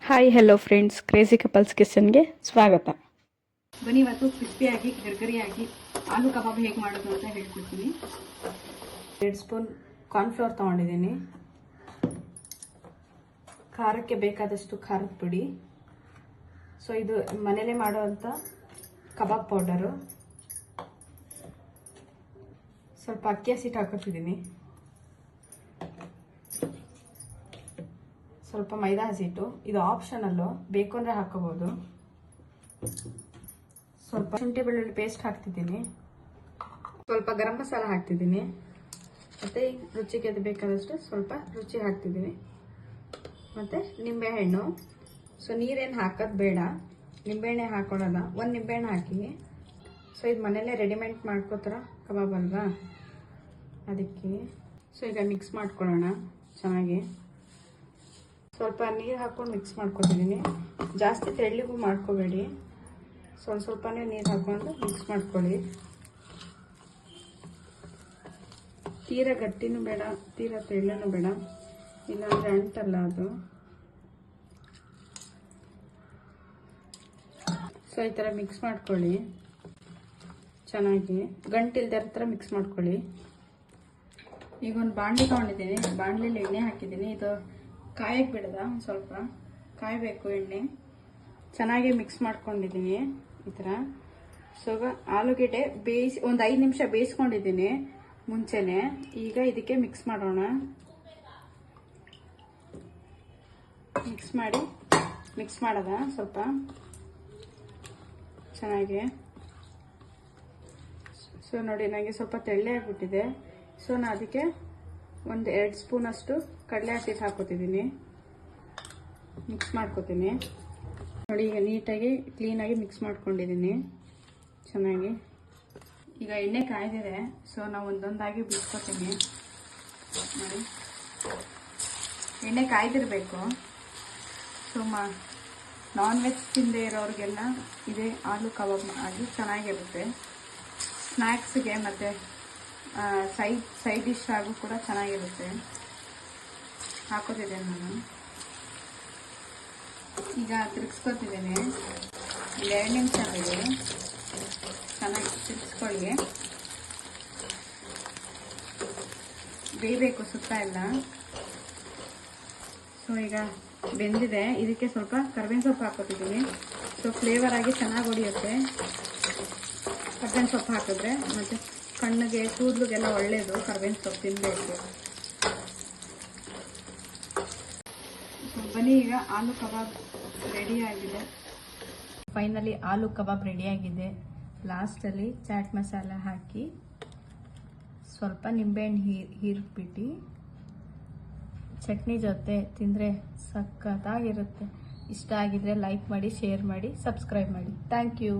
Hi hello friends, crazy couples ಕಿಚನ್ಗೆ ಸ್ವಾಗತ. ಬನ್ನಿ, ಇವತ್ತು ಕ್ರಿಸ್ಪಿಯಾಗಿ ಗರ್ಗರಿಯಾಗಿ ಆಲೂ ಕಬಾಬ್ ಹೇಗೆ ಮಾಡೋದು ಅಂತ ಹೇಳ್ಕೊಡ್ತೀನಿ. 2 ಸ್ಪೂನ್ ಕಾರ್ನ್ಫ್ಲವರ್ ತೊಗೊಂಡಿದ್ದೀನಿ. ಖಾರಕ್ಕೆ ಬೇಕಾದಷ್ಟು ಖಾರದ ಪುಡಿ. ಸೊ ಇದು ಮನೇಲೆ ಮಾಡುವಂಥ ಕಬಾಬ್ ಪೌಡರು. ಸ್ವಲ್ಪ ಅಕ್ಕಿ ಹಸಿಟ್ಟು ಹಾಕೋತಿದ್ದೀನಿ. ಸ್ವಲ್ಪ ಮೈದಾ ಹಸಿಟ್ಟು. ಇದು ಆಪ್ಷನಲ್ಲು, ಬೇಕು ಅಂದರೆ ಹಾಕೋಬೋದು. ಸ್ವಲ್ಪ ಶುಂಠಿ ಬೆಳ್ಳುಳ್ಳಿ ಪೇಸ್ಟ್ ಹಾಕ್ತಿದ್ದೀನಿ. ಸ್ವಲ್ಪ ಗರಂ ಮಸಾಲ ಹಾಕ್ತಿದ್ದೀನಿ. ಮತ್ತು ರುಚಿಗೆ ಅದು ಬೇಕಾದಷ್ಟು ಸ್ವಲ್ಪ ರುಚಿ ಹಾಕ್ತಿದ್ದೀನಿ. ಮತ್ತು ನಿಂಬೆಹಣ್ಣು. ಸೊ ನೀರೇನು ಹಾಕೋದು ಬೇಡ, ನಿಂಬೆಹಣ್ಣೆ ಹಾಕೊಳ್ಳೋದ. 1 ನಿಂಬೆಹಣ್ಣು ಹಾಕಿ. ಸೊ ಇದು ಮನೇಲೆ ರೆಡಿಮೇಡ್ ಮಾಡ್ಕೋತಾರ ಕಬಾಬ್ ಅಲ್ವಾ, ಅದಕ್ಕೆ. ಸೊ ಈಗ ಮಿಕ್ಸ್ ಮಾಡ್ಕೊಳ್ಳೋಣ ಚೆನ್ನಾಗಿ. ಸ್ವಲ್ಪ ನೀರು ಹಾಕ್ಕೊಂಡು ಮಿಕ್ಸ್ ಮಾಡ್ಕೊತಿದ್ದೀನಿ. ಜಾಸ್ತಿ ತೆಳ್ಳಗೂ ಮಾಡ್ಕೋಬೇಡಿ, ಸ್ವಲ್ಪನೇ ನೀರು ಹಾಕ್ಕೊಂಡು ಮಿಕ್ಸ್ ಮಾಡ್ಕೊಳ್ಳಿ. ತೀರಾ ಗಟ್ಟಿನೂ ಬೇಡ, ತೀರಾ ತೆಳ್ಳನೂ ಬೇಡ, ಇಲ್ಲಾಂದರೆ ಅಂಟಲ್ಲ ಅದು. ಸೊ ಈ ಥರ ಮಿಕ್ಸ್ ಮಾಡ್ಕೊಳ್ಳಿ ಚೆನ್ನಾಗಿ, ಗಂಟಿಲ್ದೇ ಥರ ಮಿಕ್ಸ್ ಮಾಡ್ಕೊಳ್ಳಿ. ಈಗ ಒಂದು ಬಾಣಲಿ ತೊಗೊಂಡಿದ್ದೀನಿ. ಬಾಣಲಿಲಿ ಎಣ್ಣೆ ಹಾಕಿದ್ದೀನಿ. ಇದು ಕಾಯಕ್ಕೆ ಬಿಡದ, ಸ್ವಲ್ಪ ಕಾಯಬೇಕು ಎಣ್ಣೆ. ಚೆನ್ನಾಗಿ ಮಿಕ್ಸ್ ಮಾಡ್ಕೊಂಡಿದ್ದೀನಿ ಈ ಥರ. ಸೊ ಆಲೂಗೆಡ್ಡೆ ಬೇಯಿಸಿ ಒಂದು 5 ನಿಮಿಷ ಬೇಯಿಸ್ಕೊಂಡಿದ್ದೀನಿ ಮುಂಚೆನೆ. ಈಗ ಇದಕ್ಕೆ ಮಿಕ್ಸ್ ಮಾಡೋಣ. ಮಿಕ್ಸ್ ಮಾಡೋದ ಸ್ವಲ್ಪ ಚೆನ್ನಾಗಿ. ಸೊ ನೋಡಿ, ನನಗೆ ಸ್ವಲ್ಪ ತೆಳ್ಳೆ ಆಗಿಬಿಟ್ಟಿದೆ. ಸೊ ನಾನು ಅದಕ್ಕೆ ಒಂದು 2 ಸ್ಪೂನಷ್ಟು ಕಡಲೆ ಹಸಿಟ್ಟು ಹಾಕೋತಿದ್ದೀನಿ. ಮಿಕ್ಸ್ ಮಾಡ್ಕೋತೀನಿ ನೋಡಿ. ಈಗ ನೀಟಾಗಿ ಕ್ಲೀನಾಗಿ ಮಿಕ್ಸ್ ಮಾಡ್ಕೊಂಡಿದ್ದೀನಿ ಚೆನ್ನಾಗಿ. ಈಗ ಎಣ್ಣೆ ಕಾಯ್ದಿದೆ. ಸೊ ನಾವು ಒಂದೊಂದಾಗಿ ಬಿಡ್ಸ್ಕೊತೀನಿ ನೋಡಿ. ಎಣ್ಣೆ ಕಾಯ್ದಿರಬೇಕು. ಸೊ ನಾನ್ ವೆಜ್ ತಿಂದೇ ಇರೋರಿಗೆಲ್ಲ ಇದೇ ಆಲೂ ಕಬಾಬ್ ಆಗಿ ಚೆನ್ನಾಗಿರುತ್ತೆ. ಸ್ನ್ಯಾಕ್ಸ್ಗೆ ಮತ್ತು ಸೈಡ್ ಡಿಶ್ ಆಗು ಕೂಡ ಚೆನ್ನಾಗಿರುತ್ತೆ. ಹಾಕೋತಿದ್ದೇನೆ ನಾನು. ಈಗ ತಿರುಗಿಸ್ಕೊತಿದ್ದೇನೆ. 2 ನಿಮಿಷ ಬಿಡಿ, ಚೆನ್ನಾಗಿ ತಿರುಗಿಸ್ಕೊಳ್ಳಿ. ಬೇಯಬೇಕು ಸುತ್ತ ಎಲ್ಲ. ಸೊ ಈಗ ಬೆಂದಿದೆ. ಇದಕ್ಕೆ ಸ್ವಲ್ಪ ಕರ್ಬೇವಿನ ಸೊಪ್ಪು ಹಾಕೋತಿದ್ದೀನಿ. ಸೊ ಫ್ಲೇವರ್ ಆಗಿ ಚೆನ್ನಾಗಿ ಹೊಡಿಯುತ್ತೆ ಕರ್ಬೇವಿನ ಸೊಪ್ಪು ಹಾಕಿದ್ರೆ. ಮತ್ತು ಕಣ್ಣಿಗೆ ಕೂದಲಿಗೆಲ್ಲ ಒಳ್ಳೆಯದು ಕರ್ಬೇವಿನ ಸೊಪ್ಪು ತಿನ್ನಬೇಕು. ಬನ್ನಿ, ಈಗ ಆಲೂ ಕಬಾಬ್ ರೆಡಿಯಾಗಿದೆ. ಫೈನಲಿ ಆಲೂ ಕಬಾಬ್ ರೆಡಿಯಾಗಿದೆ. ಲಾಸ್ಟಲ್ಲಿ ಚಾಟ್ ಮಸಾಲ ಹಾಕಿ ಸ್ವಲ್ಪ ನಿಂಬೆಹಣ್ಣು ಹೀರ್ಬಿಟ್ಟು ಚಟ್ನಿ ಜೊತೆ ತಿಂದರೆ ಸಖತ್ತಾಗಿರುತ್ತೆ. ಇಷ್ಟ ಆಗಿದ್ರೆ ಲೈಕ್ ಮಾಡಿ, ಶೇರ್ ಮಾಡಿ, ಸಬ್ಸ್ಕ್ರೈಬ್ ಮಾಡಿ. Thank you.